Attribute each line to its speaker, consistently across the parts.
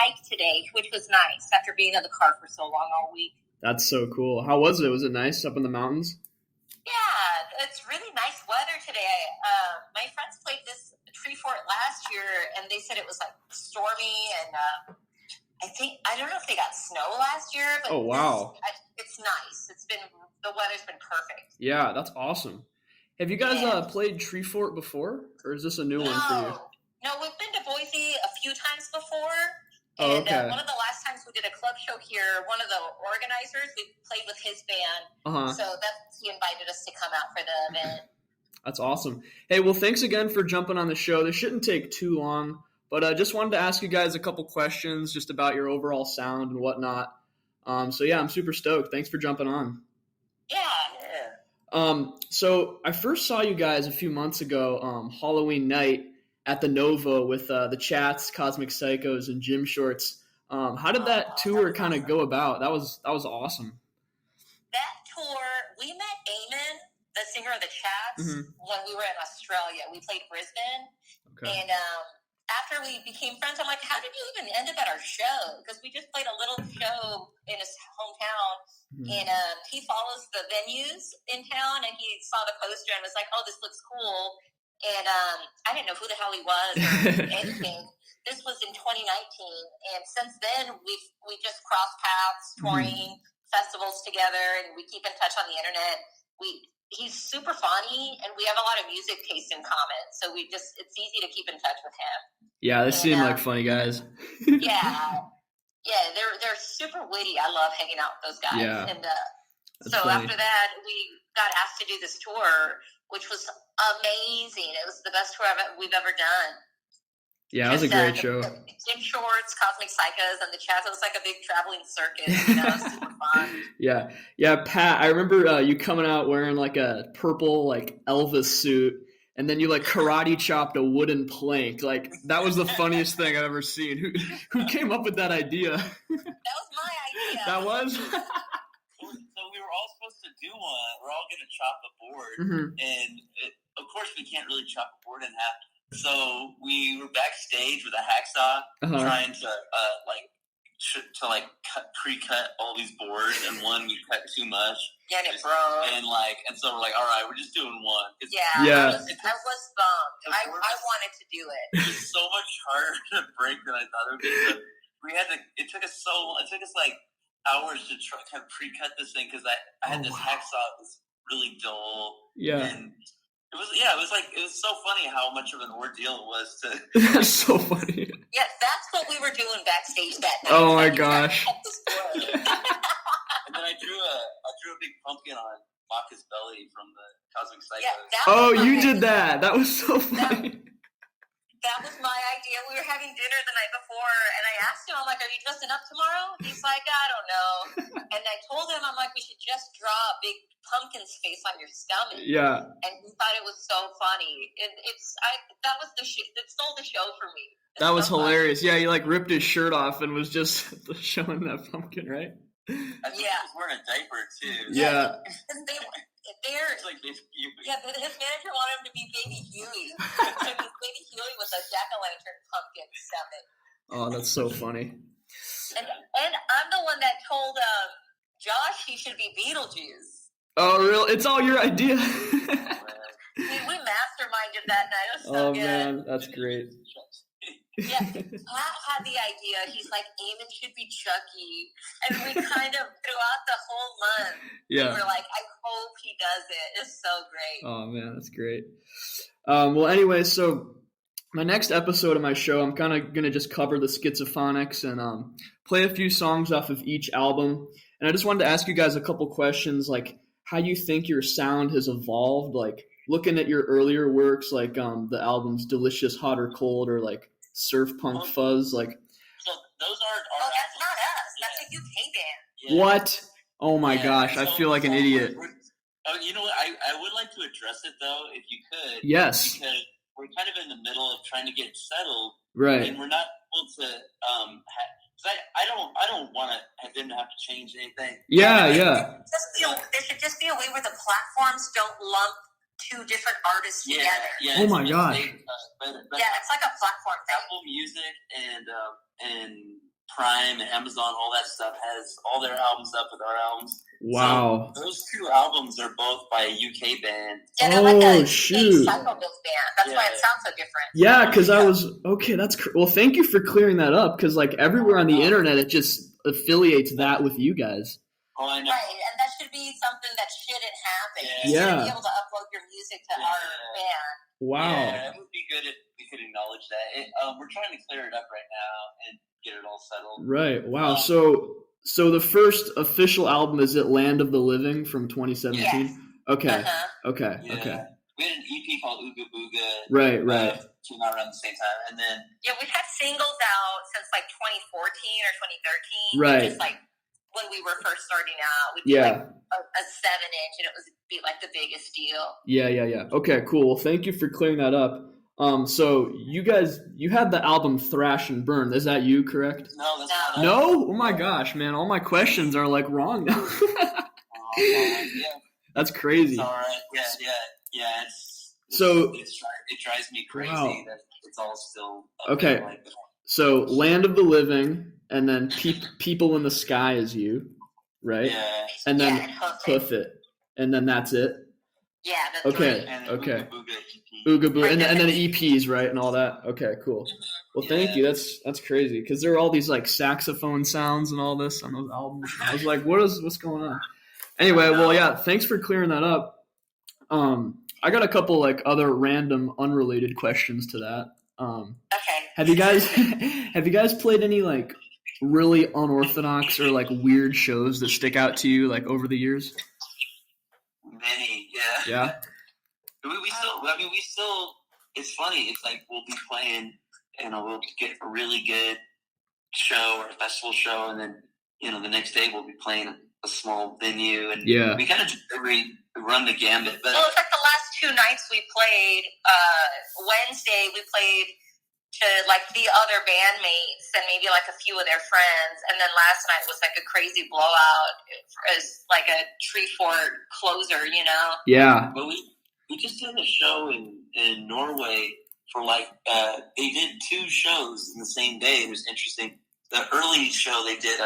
Speaker 1: hike today, which was nice after being in the car for so long all week.
Speaker 2: That's so cool. How was it? Was it nice up in the mountains?
Speaker 1: Yeah, it's really nice weather today. My friends played this tree fort last year, and they said it was like stormy, and I don't know if they got snow last year, but
Speaker 2: oh wow,
Speaker 1: it's nice. The weather's been perfect.
Speaker 2: Yeah, that's awesome. Have you guys played tree fort before, or is this a new one for you?
Speaker 1: No, we've been to Boise a few times before.
Speaker 2: Oh,
Speaker 1: and
Speaker 2: okay.
Speaker 1: One of the last times we did a club show here, one of the organizers, we played with his band. So he invited us to come out for the event.
Speaker 2: That's awesome. Hey, well, thanks again for jumping on the show. This shouldn't take too long, but I just wanted to ask you guys a couple questions just about your overall sound and whatnot. So yeah, I'm super stoked. Thanks for jumping on.
Speaker 1: Yeah.
Speaker 2: So I first saw you guys a few months ago, Halloween night at the Nova with the Chats, Cosmic Psychos, and Gym Shorts. How did that tour kind of go about? That was awesome.
Speaker 1: That tour, we met Eamon, the singer of the Chats, when we were in Australia. We played Brisbane, and after we became friends, I'm like, how did you even end up at our show? Because we just played a little show in his hometown, and he follows the venues in town, and he saw the poster and was like, oh, this looks cool. And I didn't know who the hell he was or anything. This was in 2019, and since then we just crossed paths, touring festivals together, and we keep in touch on the internet. He's super funny, and we have a lot of music taste in common, so it's easy to keep in touch with him.
Speaker 2: Yeah, they seem like funny guys.
Speaker 1: yeah, they're super witty. I love hanging out with those guys.
Speaker 2: Yeah,
Speaker 1: and so funny. After that, we got asked to do this tour, which was amazing. It was the best tour we've ever done.
Speaker 2: Yeah, it was a great show.
Speaker 1: Gym Shorts, Cosmic Psychos, and the Chats. It was like a big traveling circus. It was super fun.
Speaker 2: Yeah, Pat. I remember you coming out wearing like a purple like Elvis suit, and then you like karate chopped a wooden plank. Like that was the funniest thing I've ever seen. Who came up with that idea?
Speaker 1: That was my idea.
Speaker 2: That was.
Speaker 3: So we were all supposed to do one. We're all going to chop a board, and of course we can't really chop a board in half. So we were backstage with a hacksaw trying to pre-cut all these boards, and one we cut too much.
Speaker 1: Yeah, and it broke.
Speaker 3: And so we're like, all right, we're just doing one.
Speaker 1: I was bummed. I wanted to do it.
Speaker 3: It was so much harder to break than I thought it would be. So it took us like hours to try to pre-cut this thing because I had this hacksaw that was really dull.
Speaker 2: Yeah.
Speaker 3: And it was so funny how much of an ordeal it was to.
Speaker 2: That's so funny.
Speaker 1: Yeah, that's what we were doing backstage that night.
Speaker 2: Oh my gosh.
Speaker 3: And then I drew a big pumpkin on Maka's belly from the Cosmic Psychos.
Speaker 2: Yeah, you did that. That was so funny.
Speaker 1: That was my idea. We were having dinner the night before, and I asked him, I'm like, are you dressing up tomorrow? He's like, I don't know. And I told him, I'm like, we should just draw a big pumpkin's face on your stomach.
Speaker 2: Yeah.
Speaker 1: And he thought it was so funny. That stole the show for me.
Speaker 2: That was hilarious. Funny. Yeah, he like ripped his shirt off and was just showing that pumpkin, right?
Speaker 3: I think he was wearing a diaper too.
Speaker 2: Yeah.
Speaker 1: But his manager wanted him to be Baby Huey. So it was Baby Huey with a jack-o'-lantern pumpkin stomach.
Speaker 2: Oh, that's so funny.
Speaker 1: And I'm the one that told Josh he should be Beetlejuice.
Speaker 2: Oh, really? It's all your idea.
Speaker 1: We masterminded that night. It was so good.
Speaker 2: Oh, man, that's great.
Speaker 1: Yeah, Pat had the idea. He's like, Eamon should be Chucky. And we kind of, throughout the whole month, we were like, I hope he does it. It's so great.
Speaker 2: Oh, man, that's great. Well, anyway, so my next episode of my show, I'm kind of going to just cover the Schizophonics and play a few songs off of each album. And I just wanted to ask you guys a couple questions, like how you think your sound has evolved, like looking at your earlier works, like the albums Delicious, Hot or Cold, or like Surf Punk Fuzz, like.
Speaker 3: So those aren't.
Speaker 1: That's not us. That's a UK band.
Speaker 2: Yeah. What? Oh my gosh! I feel like an idiot.
Speaker 3: You know what? I would like to address it though, if you could.
Speaker 2: Yes.
Speaker 3: Because we're kind of in the middle of trying to get settled,
Speaker 2: right?
Speaker 3: And we're not able to. I don't want to have them to have to change anything.
Speaker 2: Yeah.
Speaker 1: There should just be a way where the platforms don't lump two different artists together.
Speaker 2: Yeah. Oh my gosh.
Speaker 1: It's like a platform thing.
Speaker 3: Apple Music and Prime and Amazon, all that stuff has all their albums up with our albums.
Speaker 2: Wow.
Speaker 3: So those two albums are both by a UK band.
Speaker 1: Yeah, they're like a
Speaker 2: shoot.
Speaker 1: psychobills band. That's why it sounds so different.
Speaker 2: Yeah, because I was well, thank you for clearing that up, because like everywhere on the internet it just affiliates that with you guys.
Speaker 3: Oh, I know.
Speaker 1: Right, and that should be something that shouldn't happen.
Speaker 2: Yeah.
Speaker 1: You shouldn't be able to upload your music to our band.
Speaker 2: Wow.
Speaker 3: Yeah, it would be good if we could acknowledge that. We're trying to clear it up right now and get it all settled.
Speaker 2: Right. Wow. So the first official album, is it Land of the Living from 2017?
Speaker 1: Yes.
Speaker 2: Okay.
Speaker 1: Uh-huh.
Speaker 2: Okay.
Speaker 3: Yeah.
Speaker 2: Okay.
Speaker 3: We had an EP called Ooga Booga.
Speaker 2: Right.
Speaker 3: Came out around the same time, and then
Speaker 1: we've had singles out since like 2014 or 2013.
Speaker 2: Right.
Speaker 1: Just like when we were first starting out, we'd be like a 7-inch, and it would be like the biggest deal.
Speaker 2: Yeah. Okay. Cool. Well, thank you for clearing that up. So you guys, you had the album Thrash and Burn. Is that you, correct?
Speaker 3: No, that's not.
Speaker 2: No? Oh my gosh, man! All my questions are like wrong now.
Speaker 3: Yeah.
Speaker 2: That's crazy.
Speaker 3: It's all right. Yeah. It drives me crazy that it's all still
Speaker 2: okay.
Speaker 3: Like that.
Speaker 2: So Land of the Living, and then People in the Sky is you, right?
Speaker 3: Yeah.
Speaker 2: And then Hoof It, and then that's it.
Speaker 1: Yeah.
Speaker 2: Okay. Okay. Ooga Booga, and then EPs, right, and all that. Okay, cool. Well, thank you. That's crazy, because there are all these like saxophone sounds and all this on those albums. I was like, what's going on? Anyway, well, yeah, thanks for clearing that up. I got a couple like other random, unrelated questions to that.
Speaker 1: Okay.
Speaker 2: Have you guys played any like really unorthodox or like weird shows that stick out to you like over the years?
Speaker 3: Many, yeah.
Speaker 2: Yeah.
Speaker 3: We still. It's funny. It's like we'll be playing, we'll get a really good show or a festival show, and then the next day we'll be playing a small venue, and we kind of run the gambit. But
Speaker 1: it's like the last 2 nights we played. Wednesday we played to like the other bandmates and maybe like a few of their friends, and then last night was like a crazy blowout as like a tree fort closer.
Speaker 2: Yeah.
Speaker 3: But we just did a show in Norway for like they did 2 shows in the same day. It was interesting. The early show they did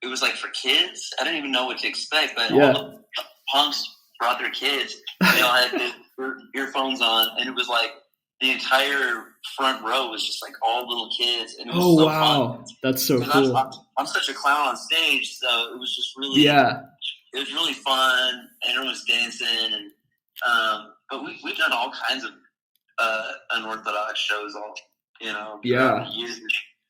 Speaker 3: it was like for kids. I didn't even know what to expect, but all the punks brought their kids. They all had their earphones on, and it was like the entire front row was just like all little kids, and it was so fun.
Speaker 2: That's so cool.
Speaker 3: I'm such a clown on stage, so it was just really it was really fun. Everyone was dancing, and but we've done all kinds of unorthodox shows, years.
Speaker 1: Yeah.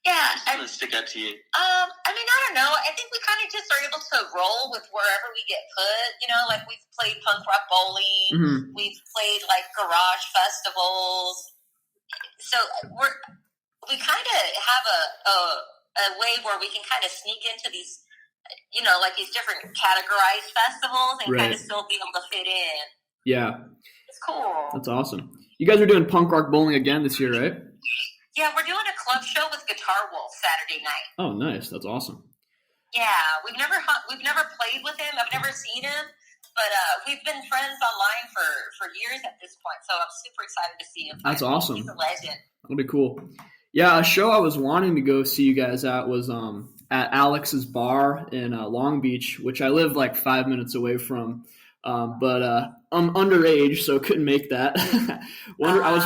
Speaker 3: What's going to stick out to you?
Speaker 1: I don't know. I think we kind of just are able to roll with wherever we get put. Like we've played punk rock bowling.
Speaker 2: Mm-hmm.
Speaker 1: We've played like garage festivals. So we kind of have a way where we can kind of sneak into these, like these different categorized festivals and kind of still be able to fit in.
Speaker 2: Yeah.
Speaker 1: It's cool.
Speaker 2: That's awesome. You guys are doing punk rock bowling again this year, right?
Speaker 1: Yeah, we're doing a club show with Guitar Wolf Saturday night.
Speaker 2: Oh, nice. That's awesome.
Speaker 1: Yeah, we've never played with him. I've never seen him, but we've been friends online for years at this point. So I'm super excited to see him.
Speaker 2: That's awesome.
Speaker 1: He's a legend.
Speaker 2: That'll be cool. Yeah, a show I was wanting to go see you guys at was at Alex's Bar in Long Beach, which I live like 5 minutes away from. But I'm underage, so couldn't make that. I was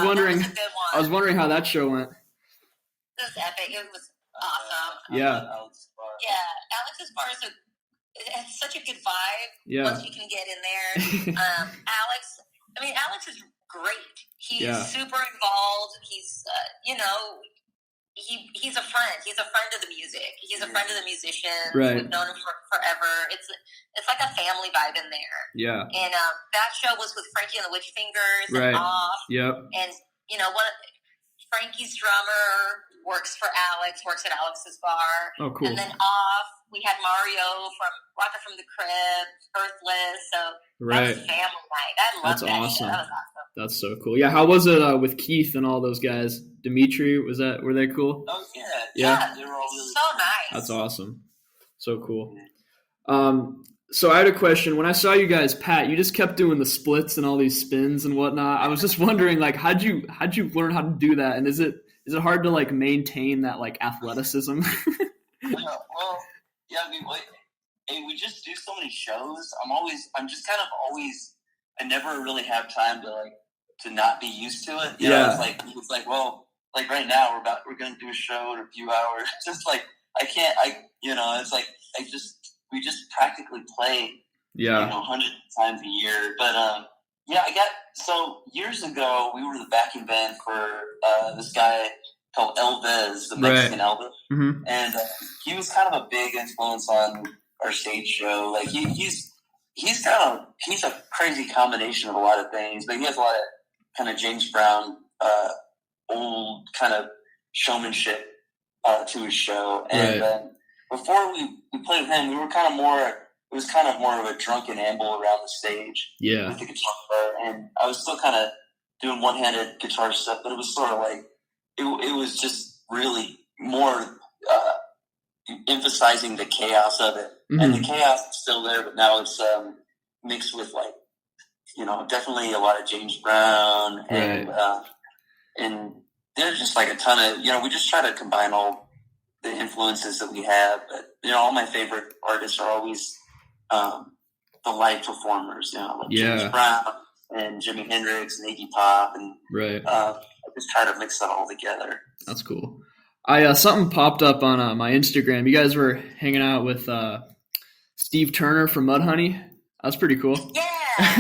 Speaker 2: wondering how that show went.
Speaker 1: It was epic. It was awesome.
Speaker 2: Yeah.
Speaker 1: Alex's Bar it's such a good vibe.
Speaker 2: Yeah.
Speaker 1: Once you can get in there. Alex is great. He's super involved. He's he's a friend. He's a friend of the music. He's a friend of the musicians.
Speaker 2: Right.
Speaker 1: We've known him forever. It's like a family vibe in there.
Speaker 2: Yeah.
Speaker 1: And that show was with Frankie and the Witchfingers and Off.
Speaker 2: Yep.
Speaker 1: And Frankie's drummer works at Alex's Bar.
Speaker 2: Oh, cool.
Speaker 1: And then Off, we had Mario from Rocket from the Crib, Earthless. So that was family night. I love that
Speaker 2: awesome.
Speaker 1: show. That was awesome.
Speaker 2: That's so cool. Yeah, how was it with Keith and all those guys? Dimitri, were they cool?
Speaker 3: Oh
Speaker 1: yeah.
Speaker 3: They were all really
Speaker 1: so nice.
Speaker 2: That's awesome. So cool. So I had a question. When I saw you guys, Pat, you just kept doing the splits and all these spins and whatnot. I was just wondering, like, how'd you learn how to do that? And is it is it hard to like maintain that like athleticism?
Speaker 3: Well, yeah, I mean, we just do so many shows. I never really have time to not be used to it. You know, it's like, well, like right now we're going to do a show in a few hours. Just like, it's like, we just practically play, hundreds of times a year. But, so years ago, we were the backing band for this guy called Elvez, the Mexican Elvis. Mm-hmm. And he was kind of a big influence on our stage show. Like he's a crazy combination of a lot of things, but he has a lot of kind of James Brown, old kind of showmanship to his show. And before we played with him, we were it was kind of more of a drunken amble around the stage with the guitar. And I was still kind of doing one-handed guitar stuff, but it was sort of like, it was just really more emphasizing the chaos of it. Mm-hmm. And the chaos is still there, but now it's mixed with definitely a lot of James Brown and there's just like a ton of, we just try to combine all the influences that we have. But, all my favorite artists are always the live performers, like James Brown and Jimi Hendrix and Iggy Pop. And I just try to mix that all together.
Speaker 2: That's cool. Something popped up on my Instagram. You guys were hanging out with Steve Turner from Mudhoney. That was pretty cool.
Speaker 1: Yeah.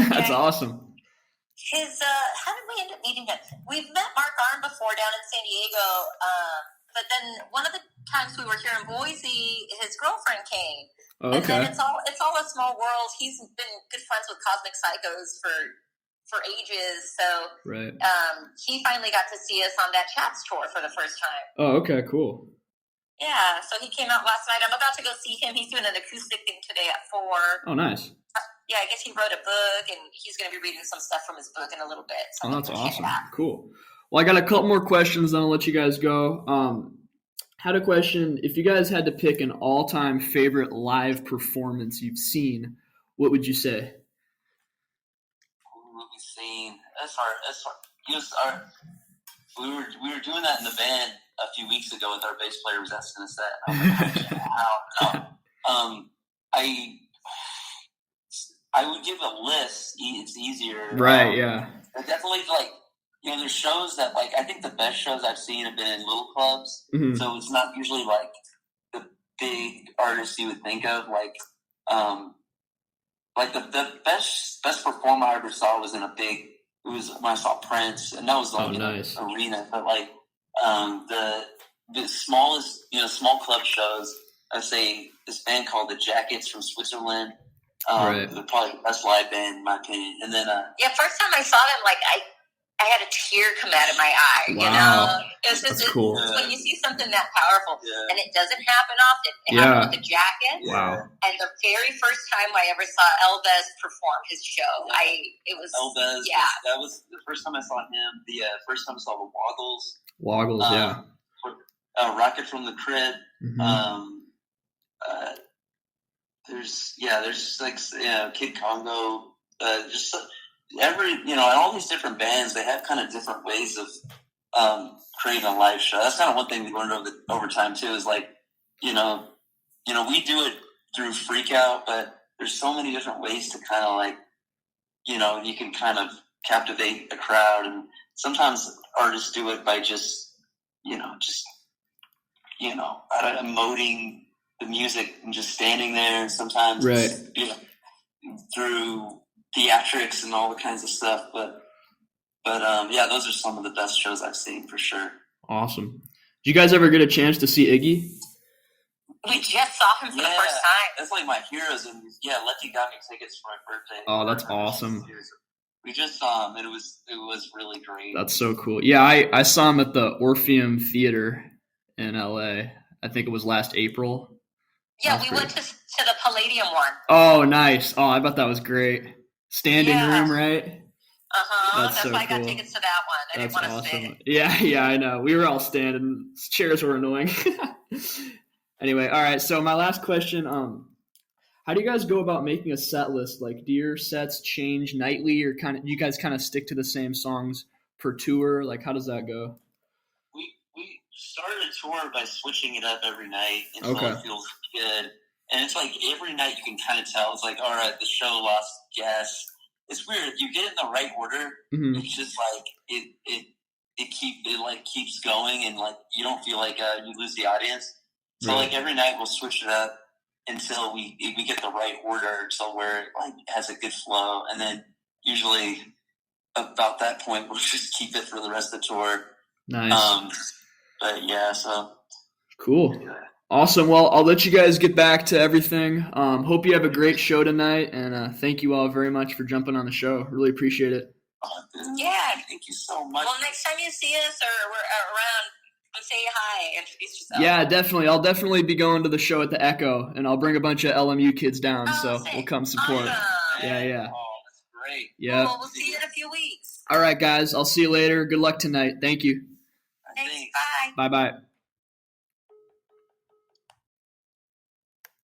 Speaker 2: That's awesome.
Speaker 1: How did we end up meeting him? We've met Mark Arm before down in San Diego, but then one of the times we were here in Boise, his girlfriend came. Oh, okay. And then it's all a small world. He's been good friends with Cosmic Psychos for ages, so he finally got to see us on that Chaps tour for the first time.
Speaker 2: Oh, okay, cool.
Speaker 1: Yeah, so he came out last night. I'm about to go see him. He's doing an acoustic thing today at 4.
Speaker 2: Oh, nice.
Speaker 1: Yeah, I guess he wrote a book, and he's going to be reading some stuff from his book in a little bit. So
Speaker 2: that's awesome. Cool. Well, I got a couple more questions, then I'll let you guys go. Had a question. If you guys had to pick an all-time favorite live performance you've seen, what would you say?
Speaker 3: What we've seen. That's hard. We were doing that in the band a few weeks ago with our bass player was asking us that. And I was like, I would give a list. It's easier.
Speaker 2: Right, yeah.
Speaker 3: But definitely, there's shows that, I think the best shows I've seen have been in little clubs. Mm-hmm. So it's not usually, the big artists you would think of. The best performer I ever saw was in when I saw Prince, and that was nice. An arena. But, the smallest, small club shows, I'd say this band called the Jackets from Switzerland. They're probably the best live band in my opinion. And then
Speaker 1: first time I saw them, I had a tear come out of my eye.
Speaker 2: Wow.
Speaker 1: That's
Speaker 2: cool.
Speaker 1: When you see something that powerful, and it doesn't happen often. It happened with the Jackets.
Speaker 2: Wow.
Speaker 1: And the very first time I ever saw Elvez perform his show, it was
Speaker 3: Elvez.
Speaker 1: Yeah,
Speaker 3: that was the first time I saw him. The first time I saw the
Speaker 2: Woggles.
Speaker 3: Rocket from the Crib.
Speaker 2: Mm-hmm.
Speaker 3: There's Kid Congo. Just and all these different bands, they have kind of different ways of creating a live show. That's kind of one thing we learned over time too. Is we do it through Freak Out, but there's so many different ways to kind of you can kind of captivate a crowd, and sometimes artists do it by just emoting the music and just standing there, and sometimes through theatrics and all the kinds of stuff. But those are some of the best shows I've seen for sure.
Speaker 2: Awesome. Did you guys ever get a chance to see Iggy?
Speaker 1: We just saw him for the first time.
Speaker 3: That's my heroes, and Lety got me tickets for my birthday.
Speaker 2: Oh, that's awesome.
Speaker 3: We just saw him, and it was really great.
Speaker 2: That's so cool. Yeah, I saw him at the Orpheum Theater in LA. I think it was last April.
Speaker 1: Yeah, we went to the Palladium one.
Speaker 2: Oh, nice. Oh, I bet that was great. Standing room, right?
Speaker 1: Uh-huh. That's so why I got tickets to that one. I didn't want to sit.
Speaker 2: Yeah, I know. We were all standing. Chairs were annoying. Anyway, all right. So my last question, how do you guys go about making a set list? Do your sets change nightly, or you guys kind of stick to the same songs per tour? How does that go?
Speaker 3: We started a tour by switching it up every night until it feels good. And it's like every night you can kind of tell. It's like, all right, the show lost guests. It's weird. If you get it in the right order, it's just like it keeps going, and like you don't feel like you lose the audience. So like every night we'll switch it up until we get the right order, so where it like has a good flow, and then usually about that point we'll just keep it for the rest of the tour.
Speaker 2: Nice.
Speaker 3: But yeah, so
Speaker 2: cool. Awesome. Well, I'll let you guys get back to everything. Hope you have a great show tonight, and thank you all very much for jumping on the show. Really appreciate it.
Speaker 1: Yeah.
Speaker 3: Thank you so much.
Speaker 1: Well, next time you see us or we're around, come say hi, introduce yourself.
Speaker 2: Yeah, definitely. I'll definitely be going to the show at the Echo, and I'll bring a bunch of LMU kids down, so we'll come support.
Speaker 1: Awesome.
Speaker 2: Yeah.
Speaker 3: Oh, that's great.
Speaker 2: Yeah.
Speaker 1: Well, we'll see you in a few weeks.
Speaker 2: All right, guys. I'll see you later. Good luck tonight. Thank you.
Speaker 1: Thanks. Bye.
Speaker 2: Bye-bye.